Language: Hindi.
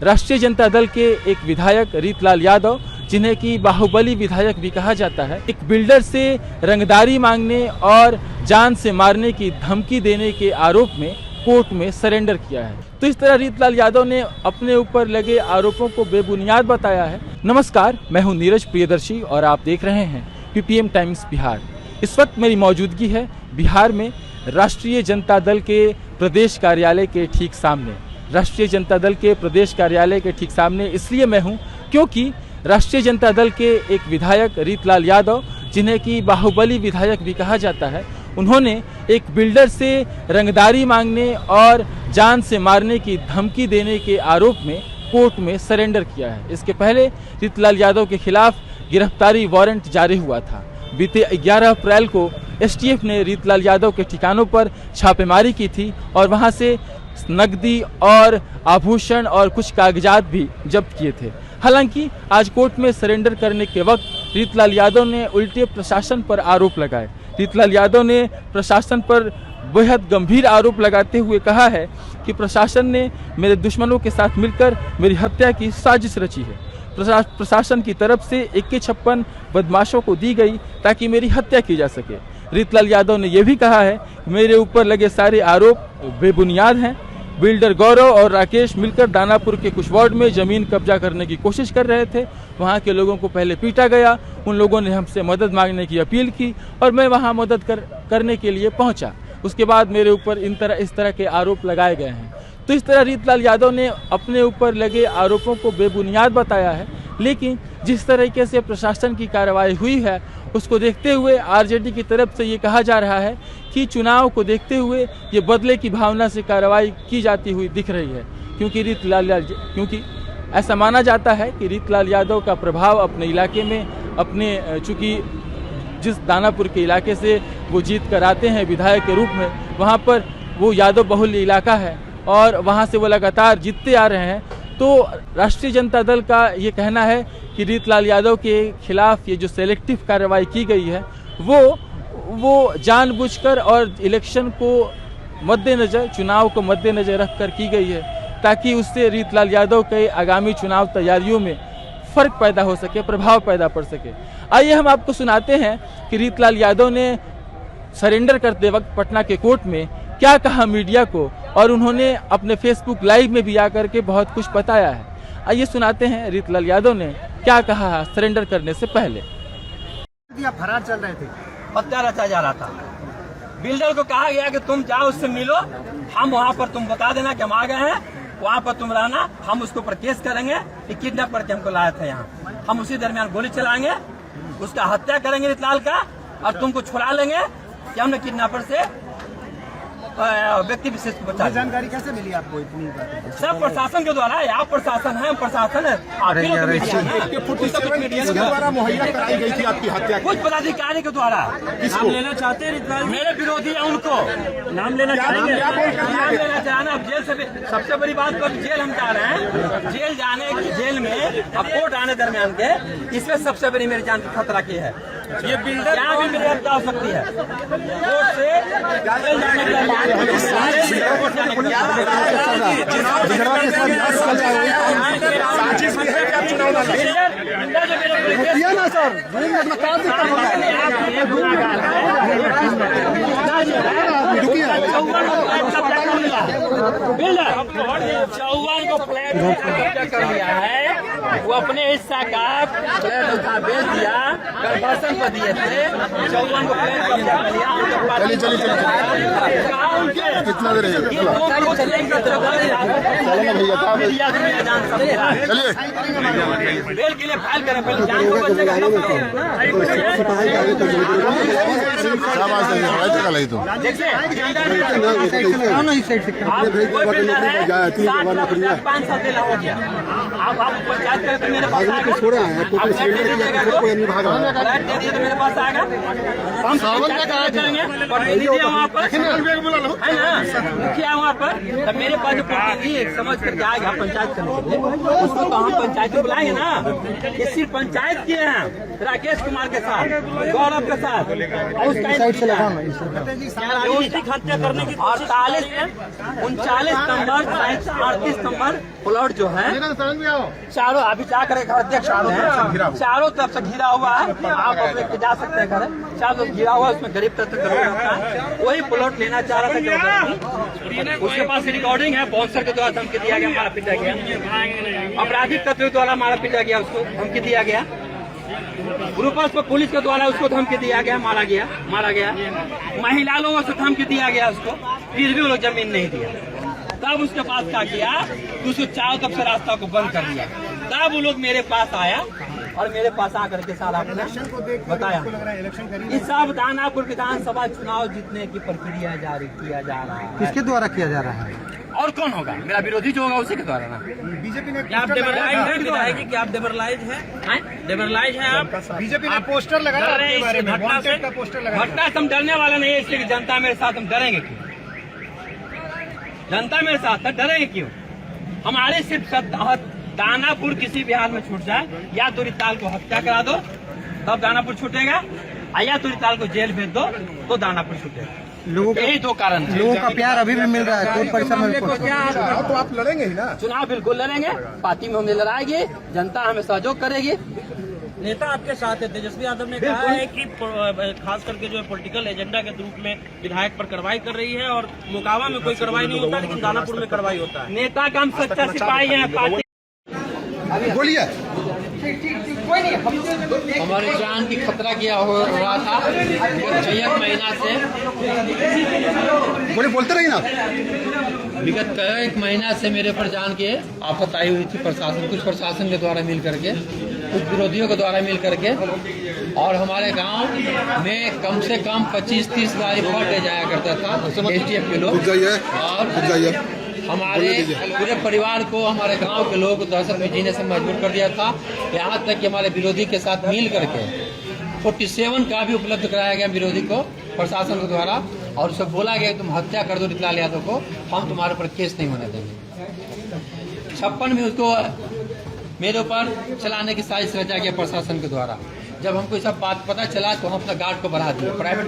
राष्ट्रीय जनता दल के एक विधायक रीतलाल यादव, जिन्हें कि बाहुबली विधायक भी कहा जाता है, एक बिल्डर से रंगदारी मांगने और जान से मारने की धमकी देने के आरोप में कोर्ट में सरेंडर किया है। तो इस तरह रीतलाल यादव ने अपने ऊपर लगे आरोपों को बेबुनियाद बताया है। नमस्कार, मैं हूं नीरज प्रियदर्शी और आप देख रहे हैं पीपीएम टाइम्स बिहार। इस वक्त मेरी मौजूदगी है बिहार में राष्ट्रीय जनता दल के प्रदेश कार्यालय के ठीक सामने। राष्ट्रीय जनता दल के प्रदेश कार्यालय के ठीक सामने इसलिए मैं हूं क्योंकि राष्ट्रीय जनता दल के एक विधायक रीतलाल यादव, जिन्हें कि बाहुबली विधायक भी कहा जाता है, उन्होंने एक बिल्डर से रंगदारी मांगने और जान से मारने की धमकी देने के आरोप में कोर्ट में सरेंडर किया है। इसके पहले रीतलाल यादव के खिलाफ गिरफ्तारी वारंट जारी हुआ था। बीते 11 अप्रैल को एसटीएफ ने रीतलाल यादव के ठिकानों पर छापेमारी की थी और वहां से नकदी और आभूषण और कुछ कागजात भी जब्त किए थे। हालांकि आज कोर्ट में सरेंडर करने के वक्त रीतलाल यादव ने उल्टे प्रशासन पर आरोप लगाए। रीतलाल यादव ने प्रशासन पर बेहद गंभीर आरोप लगाते हुए कहा है कि प्रशासन ने मेरे दुश्मनों के साथ मिलकर मेरी हत्या की साजिश रची है। प्रशासन की तरफ से 51 बदमाशों को दी गई ताकि मेरी हत्या की जा सके। रीतलाल यादव ने यह भी कहा है कि मेरे ऊपर लगे सारे आरोप बेबुनियाद हैं। बिल्डर गौरव और राकेश मिलकर दानापुर के कुछ वार्ड में जमीन कब्जा करने की कोशिश कर रहे थे। वहां के लोगों को पहले पीटा गया, उन लोगों ने हमसे मदद मांगने की अपील की और मैं वहां मदद करने के लिए पहुंचा। उसके बाद मेरे ऊपर इस तरह के आरोप लगाए गए हैं। तो इस तरह रीतलाल यादव ने अपने ऊपर लगे आरोपों को बेबुनियाद बताया है। लेकिन जिस तरीके से प्रशासन की कार्रवाई हुई है उसको देखते हुए आरजेडी की तरफ से ये कहा जा रहा है कि चुनाव को देखते हुए ये बदले की भावना से कार्रवाई की जाती हुई दिख रही है, क्योंकि ऐसा माना जाता है कि रीतलाल यादव का प्रभाव अपने इलाके में चूँकि जिस दानापुर के इलाके से वो जीत कर आते हैं विधायक के रूप में, वहाँ पर वो यादव बहुल्य इलाका है और वहाँ से वो लगातार जीतते आ रहे हैं। तो राष्ट्रीय जनता दल का ये कहना है कि रीतलाल यादव के खिलाफ ये जो सेलेक्टिव कार्रवाई की गई है वो जानबूझकर और इलेक्शन को मद्देनज़र, चुनाव को मद्देनज़र रखकर की गई है ताकि उससे रीतलाल यादव के आगामी चुनाव तैयारियों में फ़र्क पैदा हो सके, प्रभाव पैदा पड़ सके। आइए हम आपको सुनाते हैं कि रीतलाल यादव ने सरेंडर करते वक्त पटना के कोर्ट में क्या कहा मीडिया को, और उन्होंने अपने फेसबुक लाइव में भी आकर के बहुत कुछ बताया है। आइए सुनाते हैं रीतलाल यादव ने क्या कहा सरेंडर करने से पहले। फरार चल रहे थे, पत्ता रचा जा रहा था। बिल्डर को कहा गया कि तुम जाओ उससे मिलो, हम वहाँ पर तुम बता देना कि हम आ गए हैं, वहाँ पर तुम रहना, हम उसके ऊपर केस करेंगे कि किडनैप करके हमको लाया था यहाँ। हम उसी दरमियान गोली चलाएंगे, उसका हत्या करेंगे रीतलाल का, और तुमको छुड़ा लेंगे कि हमने किडनैपर से व्यक्ति विशेष को बचा। जानकारी कैसे मिली आपको इतनी बातें? सब प्रशासन के द्वारा है। आप प्रशासन है, प्रशासन है, मुहैया कराई गई थी आपकी हत्या। कुछ पदाधिकारी के द्वारा। नाम लेना चाहते हैं? मेरे विरोधी है, उनको नाम लेना चाहेंगे, नाम लेना चाहना। अब जेल से सबसे बड़ी बात तो जेल हम जा रहे हैं, जेल जाने की, जेल में अब कोर्ट आने दरमियान के, इसमें सबसे बड़ी मेरी जान की खतरा की है। ये बिल्डर यहाँ भी मेरी हत्या हो सकती है। कोर्ट से जेल जाने के बाद चौवन को फ्लैट कर लिया है, वो अपने हिस्सा का फ्लैट उठा बेच दिया, कन्वर्सन पर दिए थे। 54 को फ्लैट कब्जा कर लिया। कितना देर है? बेल के लिए फाइल करें, पहले जान को बचेगा आप 5 साल देना हो गया। आप बात करें तो मेरे पास आएगा। छोड़े हैं आप फ्लैट दे दीजिएगा तो फ्लैट दे दिए तो मेरे पास आएगा। हम पंचायत करेंगे, प्रतिनिधि है वहाँ पर, है ना, मुखिया है वहाँ पर, तब मेरे पास जो प्रतिनिधि समझ करके आएगा पंचायत करने के लिए, उसको तो हम पंचायत में बुलाएंगे ना। ये सिर्फ पंचायत किए हैं राकेश कुमार के साथ, गौरव के साथ, और उसका हत्या करने की 39 नंबर 38 नंबर प्लॉट जो है चारों अभी जा कर अध्यक्ष हैं, चारों तरफ से घिरा हुआ है। आप अपने जा सकते हैं घर, चारों घिरा हुआ है, उसमें गरीब तत्व होता है, वही प्लॉट लेना चाह रहा था। उसके पास रिकॉर्डिंग है, बाउंसर के द्वारा धमकी दिया गया, मारा पीटा गया, आपराधिक तत्व द्वारा मारा पीटा गया, उसको धमकी दिया गया, ग्रुपर्स को पुलिस के द्वारा उसको धमकी दिया गया, मारा गया, महिला लोगों से धमकी दिया गया उसको, फिर भी वो लोग जमीन नहीं दिया। तब उसके पास क्या किया कि उसको चारों तरफ से रास्ता को बंद कर दिया। तब वो लोग मेरे पास आया और मेरे पास आकर के सारा आपने बताया इस सब दानापुर विधानसभा चुनाव जीतने की प्रक्रिया जारी किया जा रहा है। किसके द्वारा किया जा रहा है? और कौन होगा? मेरा विरोधी जो होगा उसी के द्वारा ना। बीजेपी ने क्या आप डेमरलाइज है विधायक जी? क्या आप डेमरलाइज हैं? डेमरलाइज हैं आप? बीजेपी ने पोस्टर लगाया आपके बारे में, वांटेड का पोस्टर लगाया। घटना से हम डरने वाले नहीं है, इसलिए कि जनता मेरे साथ, हम डरेंगे क्यों? जनता मेरे साथ है, डरेंगे क्यों? हमारे सिर्फ दानापुर किसी भी हाल में छूट जाए, या तो रिताल को हत्या करा दो तब दानापुर छूटेगा, या तो रिताल को जेल भेज दो तो दानापुर छूटेगा। लोगों का यही दो कारण है। लोगों का प्यार अभी भी मिल रहा है कोर्ट परिसर में। तो आप लड़ेंगे ही ना? चुनाव बिल्कुल लड़ेंगे, पार्टी में हमें लड़ाएगी, जनता हमें सहयोग करेगी। नेता आपके साथ है। तेजस्वी यादव ने कहा है कि खास करके जो है पॉलिटिकल एजेंडा के रूप में विधायक पर कार्रवाई कर रही है, और मोकामा में कोई कार्रवाई नहीं होता लेकिन दानापुर में कार्रवाई होता है। नेता का हम सच्चा सिपाही है, पार्टी बोलिए। हमारे जान की खतरा किया हो रहा था 6 महीना से। बोलते रहिए ना। विगत 1 महीना से मेरे पर जान की आफत आई हुई थी। कुछ प्रशासन के द्वारा मिल करके, कुछ विरोधियों के द्वारा मिल करके, और हमारे गांव में कम से कम 25-30 गाड़ी फट ले जाया करता था SDF के लोग, और हमारे पूरे परिवार को, हमारे गांव के लोग को दहशत में जीने से मजबूर कर दिया था। यहाँ तक कि हमारे विरोधी के साथ मिल करके 47 का भी उपलब्ध कराया गया विरोधी को प्रशासन के द्वारा, और उसे बोला गया तुम हत्या कर दो रितलाल यादव को, हम तुम्हारे ऊपर केस नहीं होने देंगे। 56 में उसको मेरे ऊपर चलाने की साजिश रचा गया प्रशासन के द्वारा। जब हमको ये सब बात पता चला तो हम अपना गार्ड को बढ़ा दिया। प्राइवेट